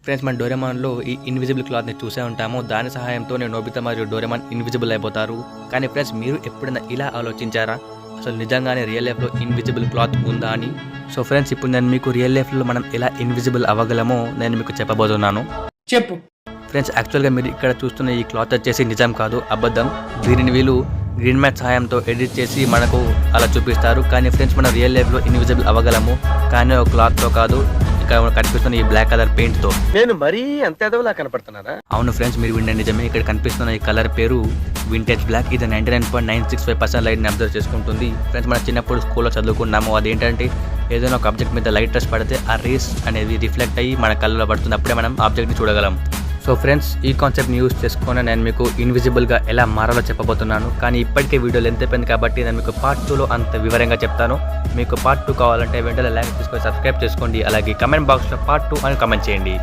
Friends మన డోరేమాన్లో ఈ invisible క్లాత్ని చూసే ఉంటాము. దాని సహాయంతోనే నోబితా మరియు డోరేమాన్ ఇన్విజిబుల్ అయిపోతారు. కానీ ఫ్రెండ్స్ మీరు ఎప్పుడైనా ఇలా ఆలోచించారా, అసలు నిజంగానే రియల్ లైఫ్లో ఇన్విజిబుల్ క్లాత్ ఉందా అని? సో ఫ్రెండ్స్ ఇప్పుడు నేను మీకు రియల్ లైఫ్లో మనం ఎలా ఇన్విజిబుల్ అవ్వగలమో నేను మీకు చెప్పబోతున్నాను. చెప్పు. ఫ్రెండ్స్ యాక్చువల్గా మీరు ఇక్కడ చూస్తున్న ఈ క్లాత్ వచ్చేసి నిజం కాదు, అబద్ధం. దీనిని వీళ్ళు గ్రీన్ మ్యాట్ సహాయంతో ఎడిట్ చేసి మనకు అలా చూపిస్తారు. కానీ ఫ్రెండ్స్ మనం రియల్ లైఫ్లో ఇన్విజిబుల్ అవ్వగలము, కానీ ఒక క్లాత్తో కాదు, ఇక్కడ కనిపిస్తున్న ఈ బ్లాక్ కలర్ పెయింట్తో. నేను మరీ అంత ఎదవలా కనపడుతున్నారా? అవును ఫ్రెండ్స్, మీరు విన్న నిజమే. ఇక్కడ కనిపిస్తున్న ఈ కలర్ పేరు వింటేజ్ బ్లాక్. ఇది 99.965% లైట్ని అబ్జర్వ్ చేసుకుంటుంది. ఫ్రెండ్స్ మనం చిన్నప్పుడు స్కూల్లో చదువుకున్నాము, అదేంటంటే ఏదైనా ఒక ఆబ్జెక్ట్ మీద లైట్ రష్ పడితే ఆ రేస్ అనేది రిఫ్లెక్ట్ అయ్యి మన కళ్ళలో పడుతుంది, అప్పుడే మనం ఆబ్జెక్ట్ని చూడగలం. సో ఫ్రెండ్స్ ఈ కాన్సెప్ట్ని యూజ్ చేసుకొని నేను మీకు ఇన్విజిబుల్గా ఎలా మారాలో చెప్పబోతున్నాను. కానీ ఇప్పటికే వీడియో లెంత్ అయిపోయింది కాబట్టి నేను మీకు పార్ట్ 2లో అంత వివరంగా చెప్తాను. మీకు పార్ట్ 2 కావాలంటే వెంటనే లైక్ తీసుకొని సబ్స్క్రైబ్ చేసుకోండి. అలాగే కమెంట్ బాక్స్లో పార్ట్ 2 అని కమెంట్ చేయండి.